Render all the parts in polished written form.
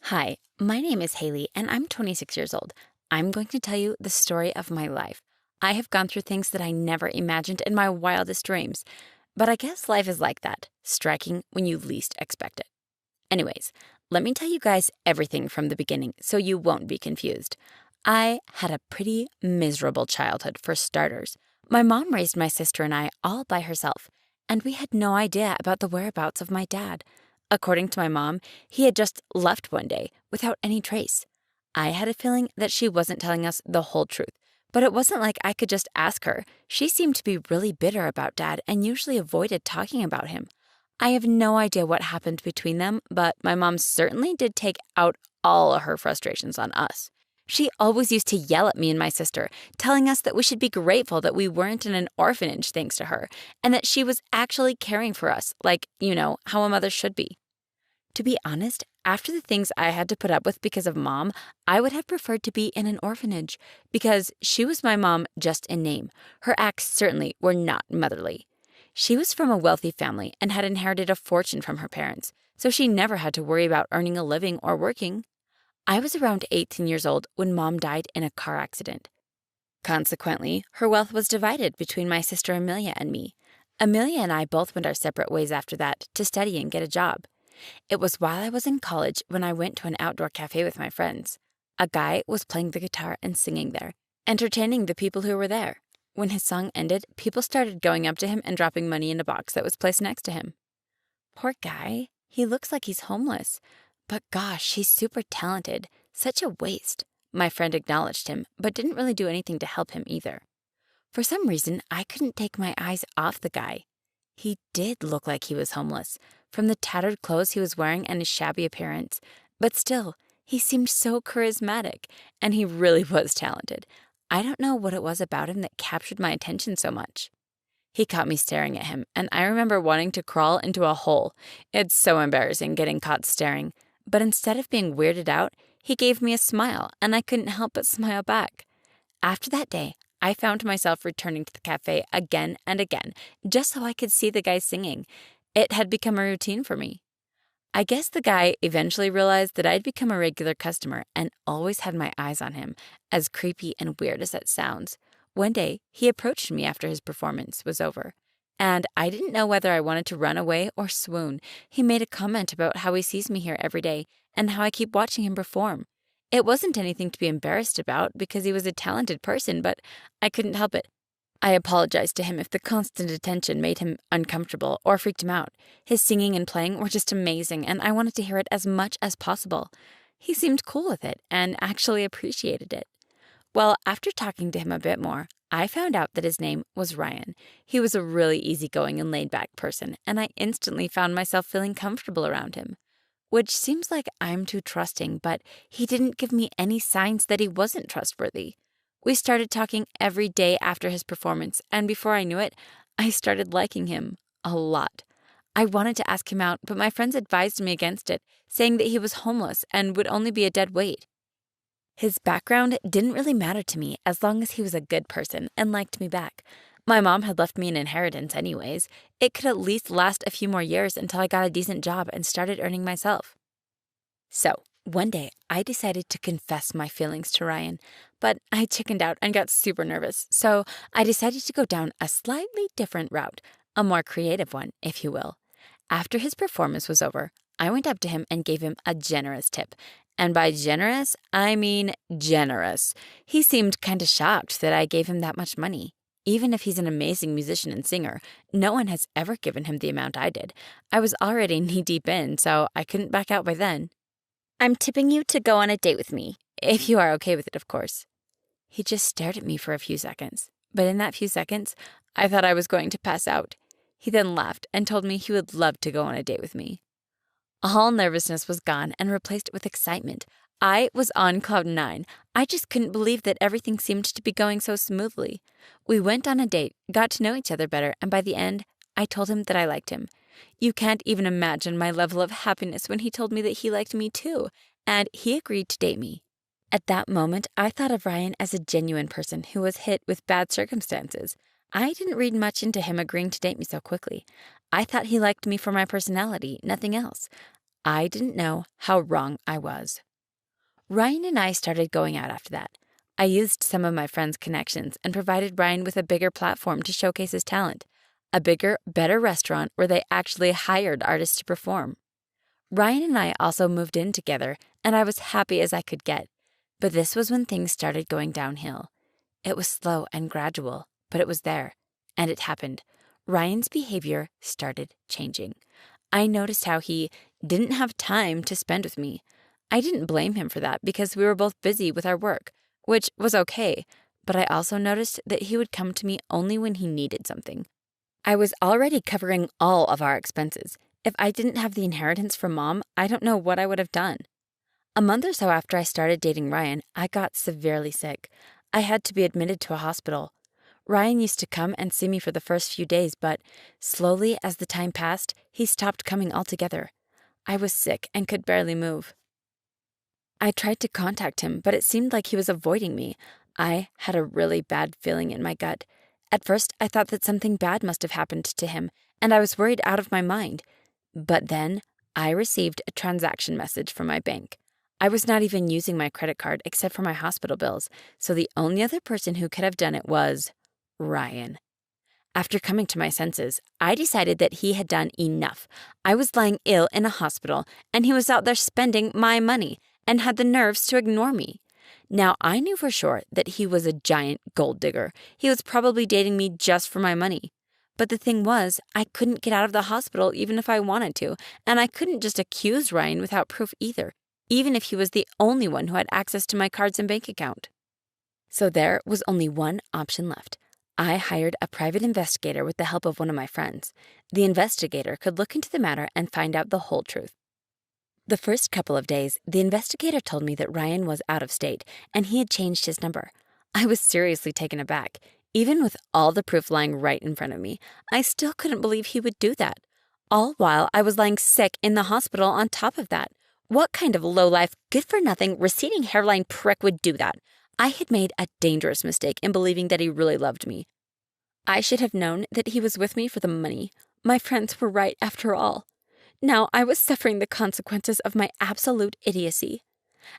Hi, my name is Haley, and I'm 26 years old. I'm going to tell you the story of my life. I have gone through things that I never imagined in my wildest dreams. But I guess life is like that, striking when you least expect it. Anyways, let me tell you guys everything from the beginning so you won't be confused. I had a pretty miserable childhood, for starters. My mom raised my sister and I all by herself, and we had no idea about the whereabouts of my dad. According to my mom, he had just left one day without any trace. I had a feeling that she wasn't telling us the whole truth, but it wasn't like I could just ask her. She seemed to be really bitter about Dad and usually avoided talking about him. I have no idea what happened between them, but my mom certainly did take out all of her frustrations on us. She always used to yell at me and my sister, telling us that we should be grateful that we weren't in an orphanage thanks to her, and that she was actually caring for us, like, how a mother should be. To be honest, after the things I had to put up with because of Mom, I would have preferred to be in an orphanage, because she was my mom just in name. Her acts certainly were not motherly. She was from a wealthy family and had inherited a fortune from her parents, so she never had to worry about earning a living or working. I was around 18 years old when Mom died in a car accident. Consequently, her wealth was divided between my sister Amelia and me. Amelia and I both went our separate ways after that to study and get a job. It was while I was in college when I went to an outdoor cafe with my friends. A guy was playing the guitar and singing there, entertaining the people who were there. When his song ended, people started going up to him and dropping money in a box that was placed next to him. Poor guy. He looks like he's homeless. But gosh, he's super talented. Such a waste. My friend acknowledged him, but didn't really do anything to help him either. For some reason, I couldn't take my eyes off the guy. He did look like he was homeless, from the tattered clothes he was wearing and his shabby appearance. But still, he seemed so charismatic, and he really was talented. I don't know what it was about him that captured my attention so much. He caught me staring at him, and I remember wanting to crawl into a hole. It's so embarrassing getting caught staring. But instead of being weirded out, he gave me a smile, and I couldn't help but smile back. After that day, I found myself returning to the cafe again and again, just so I could see the guy singing. It had become a routine for me. I guess the guy eventually realized that I'd become a regular customer and always had my eyes on him, as creepy and weird as that sounds. One day, he approached me after his performance was over, and I didn't know whether I wanted to run away or swoon. He made a comment about how he sees me here every day and how I keep watching him perform. It wasn't anything to be embarrassed about because he was a talented person, but I couldn't help it. I apologized to him if the constant attention made him uncomfortable or freaked him out. His singing and playing were just amazing, and I wanted to hear it as much as possible. He seemed cool with it and actually appreciated it. Well, after talking to him a bit more, I found out that his name was Ryan. He was a really easygoing and laid-back person, and I instantly found myself feeling comfortable around him. Which seems like I'm too trusting, but he didn't give me any signs that he wasn't trustworthy. We started talking every day after his performance, and before I knew it, I started liking him a lot. I wanted to ask him out, but my friends advised me against it, saying that he was homeless and would only be a dead weight. His background didn't really matter to me as long as he was a good person and liked me back. My mom had left me an inheritance anyways. It could at least last a few more years until I got a decent job and started earning myself. So, one day, I decided to confess my feelings to Ryan, but I chickened out and got super nervous, so I decided to go down a slightly different route, a more creative one, if you will. After his performance was over, I went up to him and gave him a generous tip. And by generous, I mean generous. He seemed kind of shocked that I gave him that much money. Even if he's an amazing musician and singer, no one has ever given him the amount I did. I was already knee-deep in, so I couldn't back out by then. "I'm tipping you to go on a date with me, if you are okay with it, of course." He just stared at me for a few seconds, but in that few seconds, I thought I was going to pass out. He then laughed and told me he would love to go on a date with me. All nervousness was gone and replaced with excitement. I was on cloud nine. I just couldn't believe that everything seemed to be going so smoothly. We went on a date, got to know each other better, and by the end, I told him that I liked him. You can't even imagine my level of happiness when he told me that he liked me too, and he agreed to date me. At that moment, I thought of Ryan as a genuine person who was hit with bad circumstances. I didn't read much into him agreeing to date me so quickly. I thought he liked me for my personality, nothing else. I didn't know how wrong I was. Ryan and I started going out after that. I used some of my friends' connections and provided Ryan with a bigger platform to showcase his talent, a bigger, better restaurant where they actually hired artists to perform. Ryan and I also moved in together, and I was happy as I could get. But this was when things started going downhill. It was slow and gradual, but it was there, and it happened. Ryan's behavior started changing. I noticed how he didn't have time to spend with me. I didn't blame him for that because we were both busy with our work, which was okay, but I also noticed that he would come to me only when he needed something. I was already covering all of our expenses. If I didn't have the inheritance from Mom, I don't know what I would have done. A month or so after I started dating Ryan, I got severely sick. I had to be admitted to a hospital. Ryan used to come and see me for the first few days, but slowly as the time passed, he stopped coming altogether. I was sick and could barely move. I tried to contact him, but it seemed like he was avoiding me. I had a really bad feeling in my gut. At first, I thought that something bad must have happened to him, and I was worried out of my mind. But then I received a transaction message from my bank. I was not even using my credit card except for my hospital bills, so the only other person who could have done it was Ryan. After coming to my senses, I decided that he had done enough. I was lying ill in a hospital, and he was out there spending my money and had the nerves to ignore me. Now, I knew for sure that he was a giant gold digger. He was probably dating me just for my money. But the thing was, I couldn't get out of the hospital even if I wanted to, and I couldn't just accuse Ryan without proof either, even if he was the only one who had access to my cards and bank account. So there was only one option left. I hired a private investigator with the help of one of my friends. The investigator could look into the matter and find out the whole truth. The first couple of days, the investigator told me that Ryan was out of state and he had changed his number. I was seriously taken aback. Even with all the proof lying right in front of me, I still couldn't believe he would do that. All while I was lying sick in the hospital on top of that. What kind of low-life, good-for-nothing, receding hairline prick would do that? I had made a dangerous mistake in believing that he really loved me. I should have known that he was with me for the money. My friends were right after all. Now I was suffering the consequences of my absolute idiocy.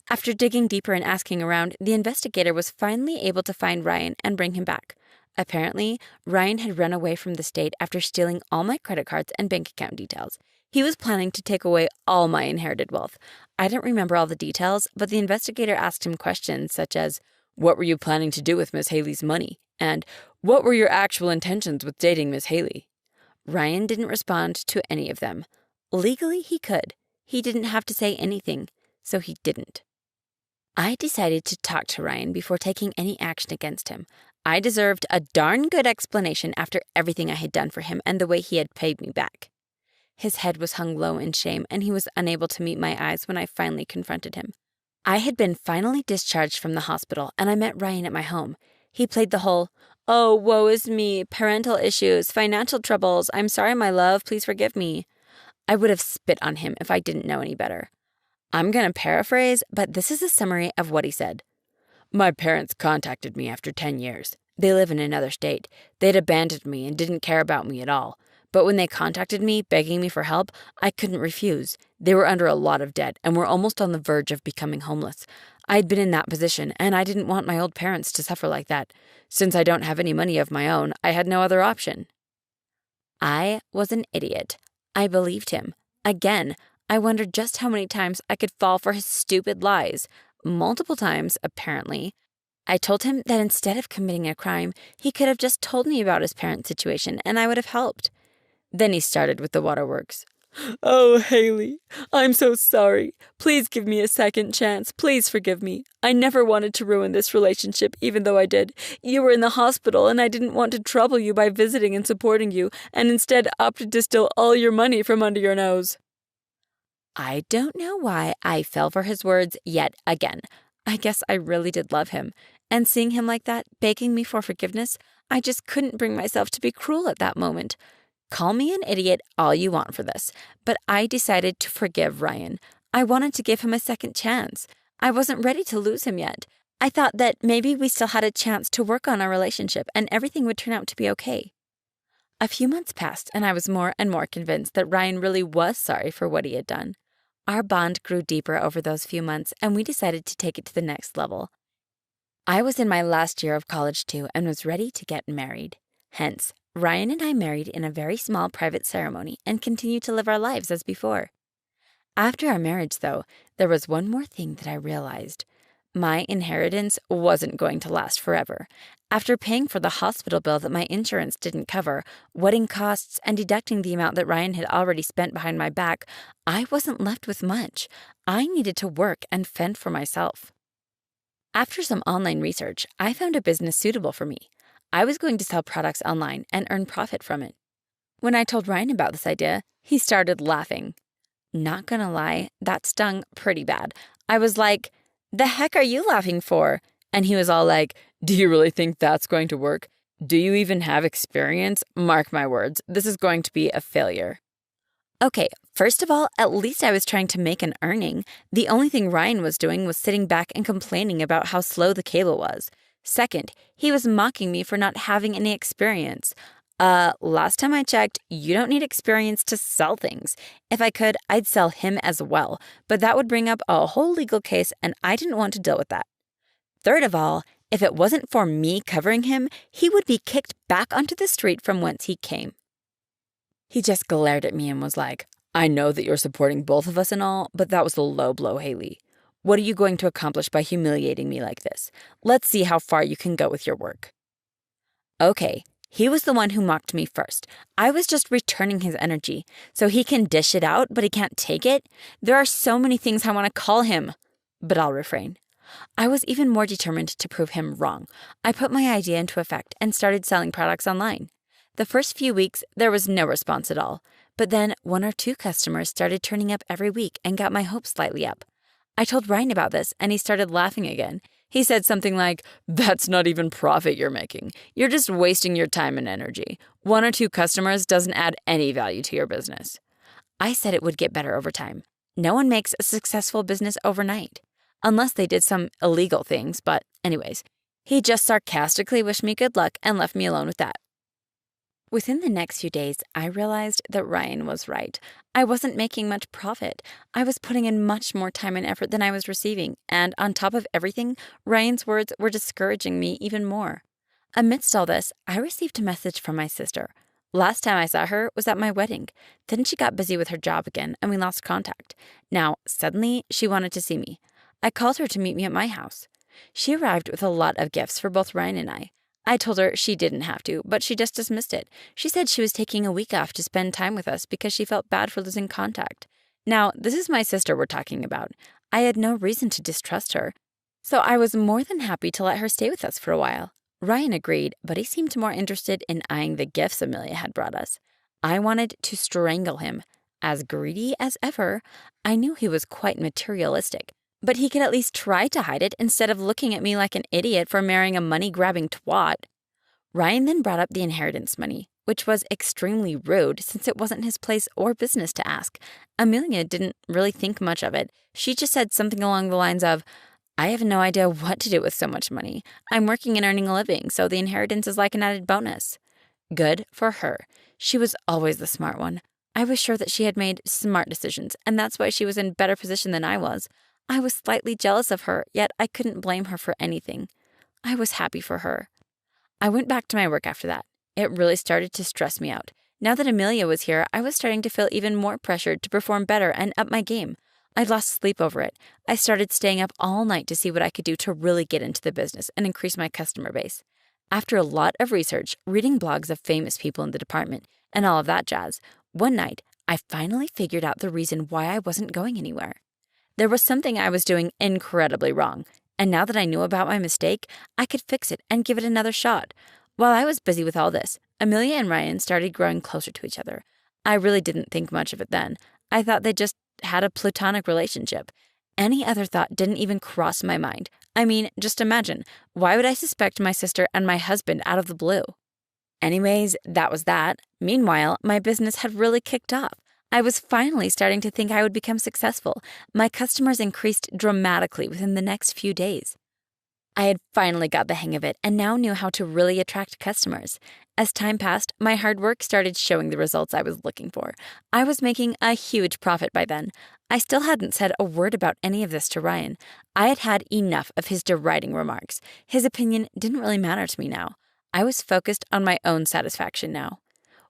After digging deeper and asking around, the investigator was finally able to find Ryan and bring him back. Apparently, Ryan had run away from the state after stealing all my credit cards and bank account details. He was planning to take away all my inherited wealth. I don't remember all the details, but the investigator asked him questions such as, "What were you planning to do with Miss Haley's money?" and "What were your actual intentions with dating Miss Haley?" Ryan didn't respond to any of them. Legally, he could. He didn't have to say anything, so he didn't. I decided to talk to Ryan before taking any action against him. I deserved a darn good explanation after everything I had done for him and the way he had paid me back. His head was hung low in shame, and he was unable to meet my eyes when I finally confronted him. I had been finally discharged from the hospital, and I met Ryan at my home. He played the whole, "Oh, woe is me, parental issues, financial troubles, I'm sorry, my love, please forgive me." I would have spit on him if I didn't know any better. I'm going to paraphrase, but this is a summary of what he said. "My parents contacted me after 10 years. They live in another state. They'd abandoned me and didn't care about me at all. But when they contacted me, begging me for help, I couldn't refuse. They were under a lot of debt and were almost on the verge of becoming homeless. I had been in that position, and I didn't want my old parents to suffer like that. Since I don't have any money of my own, I had no other option." I was an idiot. I believed him. Again, I wondered just how many times I could fall for his stupid lies. Multiple times, apparently. I told him that instead of committing a crime, he could have just told me about his parents' situation, and I would have helped. Then he started with the waterworks. "Oh, Haley, I'm so sorry. Please give me a second chance. Please forgive me. I never wanted to ruin this relationship, even though I did. You were in the hospital, and I didn't want to trouble you by visiting and supporting you, and instead opted to steal all your money from under your nose." I don't know why I fell for his words yet again. I guess I really did love him. And seeing him like that, begging me for forgiveness, I just couldn't bring myself to be cruel at that moment. Call me an idiot all you want for this, but I decided to forgive Ryan. I wanted to give him a second chance. I wasn't ready to lose him yet. I thought that maybe we still had a chance to work on our relationship and everything would turn out to be okay. A few months passed, and I was more and more convinced that Ryan really was sorry for what he had done. Our bond grew deeper over those few months, and we decided to take it to the next level. I was in my last year of college too and was ready to get married. Hence, Ryan and I married in a very small private ceremony and continued to live our lives as before. After our marriage, though, there was one more thing that I realized. My inheritance wasn't going to last forever. After paying for the hospital bill that my insurance didn't cover, wedding costs, and deducting the amount that Ryan had already spent behind my back, I wasn't left with much. I needed to work and fend for myself. After some online research, I found a business suitable for me. I was going to sell products online and earn profit from it. When I told Ryan about this idea, he started laughing. Not gonna lie, that stung pretty bad. I was like, "The heck are you laughing for?" And he was all like, "Do you really think that's going to work? Do you even have experience? Mark my words, this is going to be a failure." Okay, first of all, at least I was trying to make an earning. The only thing Ryan was doing was sitting back and complaining about how slow the cable was. Second, he was mocking me for not having any experience. Last time I checked, you don't need experience to sell things. If I could, I'd sell him as well, but that would bring up a whole legal case and I didn't want to deal with that. Third of all, if it wasn't for me covering him, he would be kicked back onto the street from whence he came. He just glared at me and was like, "I know that you're supporting both of us and all, but that was a low blow, Haley. What are you going to accomplish by humiliating me like this? Let's see how far you can go with your work." Okay, he was the one who mocked me first. I was just returning his energy. So he can dish it out, but he can't take it? There are so many things I want to call him, but I'll refrain. I was even more determined to prove him wrong. I put my idea into effect and started selling products online. The first few weeks, there was no response at all. But then 1 or 2 customers started turning up every week and got my hopes slightly up. I told Ryan about this and he started laughing again. He said something like, "That's not even profit you're making. You're just wasting your time and energy. 1 or 2 customers doesn't add any value to your business." I said it would get better over time. No one makes a successful business overnight. Unless they did some illegal things, but anyways, he just sarcastically wished me good luck and left me alone with that. Within the next few days, I realized that Ryan was right. I wasn't making much profit. I was putting in much more time and effort than I was receiving, and on top of everything, Ryan's words were discouraging me even more. Amidst all this, I received a message from my sister. Last time I saw her was at my wedding. Then she got busy with her job again, and we lost contact. Now, suddenly, she wanted to see me. I called her to meet me at my house. She arrived with a lot of gifts for both Ryan and I. I told her she didn't have to, but she just dismissed it. She said she was taking a week off to spend time with us because she felt bad for losing contact. Now, this is my sister we're talking about. I had no reason to distrust her, so I was more than happy to let her stay with us for a while. Ryan agreed, but he seemed more interested in eyeing the gifts Amelia had brought us. I wanted to strangle him. As greedy as ever, I knew he was quite materialistic, but he could at least try to hide it instead of looking at me like an idiot for marrying a money-grabbing twat. Ryan then brought up the inheritance money, which was extremely rude since it wasn't his place or business to ask. Amelia didn't really think much of it. She just said something along the lines of, "I have no idea what to do with so much money. I'm working and earning a living, so the inheritance is like an added bonus." Good for her. She was always the smart one. I was sure that she had made smart decisions, and that's why she was in better position than I was. I was slightly jealous of her, yet I couldn't blame her for anything. I was happy for her. I went back to my work after that. It really started to stress me out. Now that Amelia was here, I was starting to feel even more pressured to perform better and up my game. I lost sleep over it. I started staying up all night to see what I could do to really get into the business and increase my customer base. After a lot of research, reading blogs of famous people in the department, and all of that jazz, one night, I finally figured out the reason why I wasn't going anywhere. There was something I was doing incredibly wrong, and now that I knew about my mistake, I could fix it and give it another shot. While I was busy with all this, Amelia and Ryan started growing closer to each other. I really didn't think much of it then. I thought they just had a platonic relationship. Any other thought didn't even cross my mind. I mean, just imagine, why would I suspect my sister and my husband out of the blue? Anyways, that was that. Meanwhile, my business had really kicked off. I was finally starting to think I would become successful. My customers increased dramatically within the next few days. I had finally got the hang of it and now knew how to really attract customers. As time passed, my hard work started showing the results I was looking for. I was making a huge profit by then. I still hadn't said a word about any of this to Ryan. I had had enough of his deriding remarks. His opinion didn't really matter to me now. I was focused on my own satisfaction now.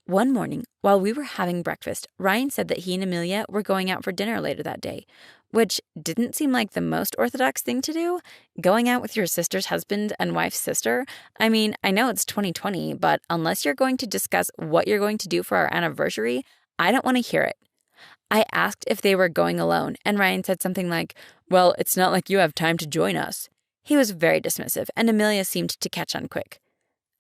One morning, while we were having breakfast, Ryan said that he and Amelia were going out for dinner later that day, which didn't seem like the most orthodox thing to do. Going out with your sister's husband and wife's sister? I mean, I know it's 2020, but unless you're going to discuss what you're going to do for our anniversary, I don't want to hear it. I asked if they were going alone, and Ryan said something like, "Well, it's not like you have time to join us." He was very dismissive, and Amelia seemed to catch on quick.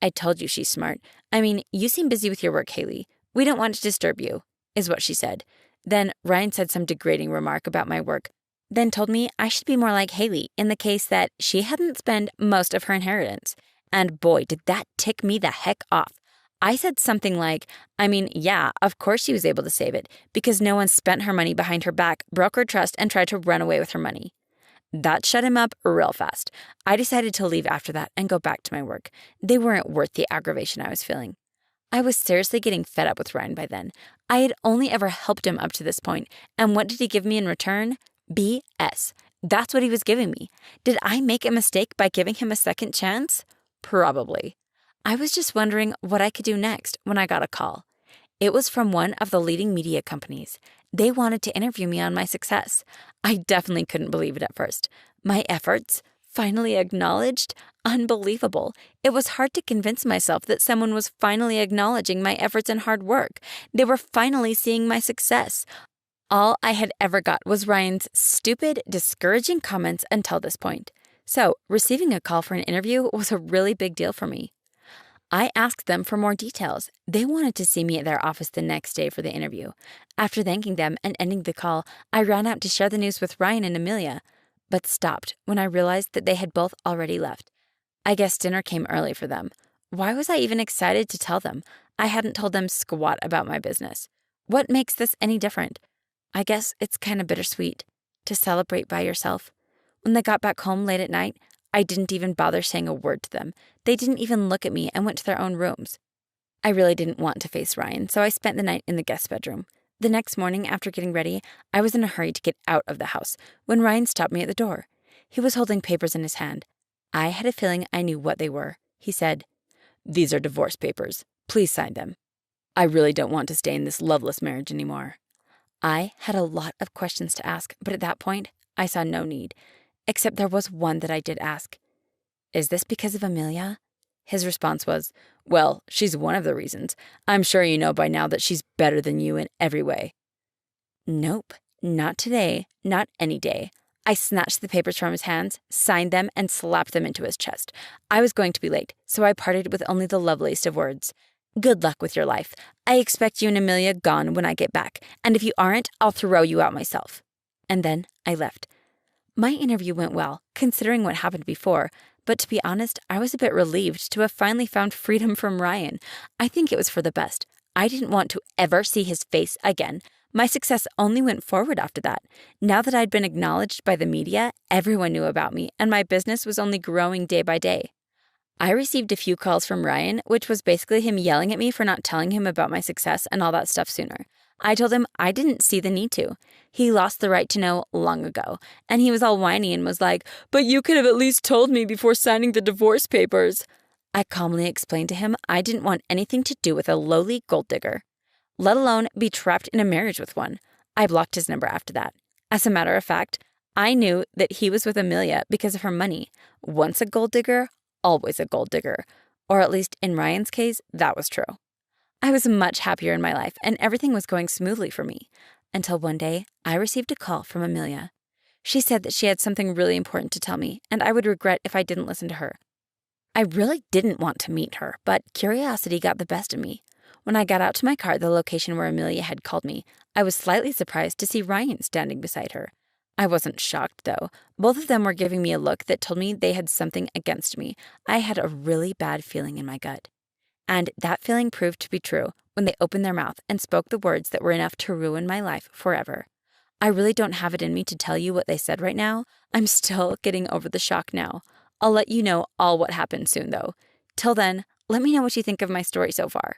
"I told you she's smart. I mean, you seem busy with your work, Haley. We don't want to disturb you," is what she said. Then Ryan said some degrading remark about my work, then told me I should be more like Haley in the case that she hadn't spent most of her inheritance. And boy, did that tick me the heck off. I said something like, I mean, yeah, of course she was able to save it because no one spent her money behind her back, broke her trust, and tried to run away with her money. That shut him up real fast. I decided to leave after that and go back to my work. They weren't worth the aggravation I was feeling. I was seriously getting fed up with Ryan by then. I had only ever helped him up to this point, and what did he give me in return? BS. That's what he was giving me. Did I make a mistake by giving him a second chance? Probably. I was just wondering what I could do next when I got a call. It was from one of the leading media companies. They wanted to interview me on my success. I definitely couldn't believe it at first. My efforts? Finally acknowledged? Unbelievable. It was hard to convince myself that someone was finally acknowledging my efforts and hard work. They were finally seeing my success. All I had ever got was Ryan's stupid, discouraging comments until this point. So, receiving a call for an interview was a really big deal for me. I asked them for more details. They wanted to see me at their office the next day for the interview. After thanking them and ending the call, I ran out to share the news with Ryan and Amelia, but stopped when I realized that they had both already left. I guess dinner came early for them. Why was I even excited to tell them? I hadn't told them squat about my business. What makes this any different? I guess it's kind of bittersweet to celebrate by yourself. When they got back home late at night, I didn't even bother saying a word to them. They didn't even look at me and went to their own rooms. I really didn't want to face Ryan, so I spent the night in the guest bedroom. The next morning, after getting ready, I was in a hurry to get out of the house when Ryan stopped me at the door. He was holding papers in his hand. I had a feeling I knew what they were. He said, "These are divorce papers. Please sign them. I really don't want to stay in this loveless marriage anymore." I had a lot of questions to ask, but at that point, I saw no need. Except there was one that I did ask. "Is this because of Amelia?" His response was, "Well, she's one of the reasons. I'm sure you know by now that she's better than you in every way." Nope, not today, not any day. I snatched the papers from his hands, signed them, and slapped them into his chest. I was going to be late, so I parted with only the loveliest of words. "Good luck with your life. I expect you and Amelia gone when I get back, and if you aren't, I'll throw you out myself." And then I left. My interview went well, considering what happened before, but to be honest, I was a bit relieved to have finally found freedom from Ryan. I think it was for the best. I didn't want to ever see his face again. My success only went forward after that. Now that I'd been acknowledged by the media, everyone knew about me, and my business was only growing day by day. I received a few calls from Ryan, which was basically him yelling at me for not telling him about my success and all that stuff sooner. I told him I didn't see the need to. He lost the right to know long ago, and he was all whiny and was like, "But you could have at least told me before signing the divorce papers." I calmly explained to him I didn't want anything to do with a lowly gold digger, let alone be trapped in a marriage with one. I blocked his number after that. As a matter of fact, I knew that he was with Amelia because of her money. Once a gold digger, always a gold digger. Or at least in Ryan's case, that was true. I was much happier in my life, and everything was going smoothly for me. Until one day, I received a call from Amelia. She said that she had something really important to tell me, and I would regret if I didn't listen to her. I really didn't want to meet her, but curiosity got the best of me. When I got out to my car at the location where Amelia had called me, I was slightly surprised to see Ryan standing beside her. I wasn't shocked, though. Both of them were giving me a look that told me they had something against me. I had a really bad feeling in my gut. And that feeling proved to be true when they opened their mouth and spoke the words that were enough to ruin my life forever. I really don't have it in me to tell you what they said right now. I'm still getting over the shock now. I'll let you know all what happens soon, though. Till then, let me know what you think of my story so far.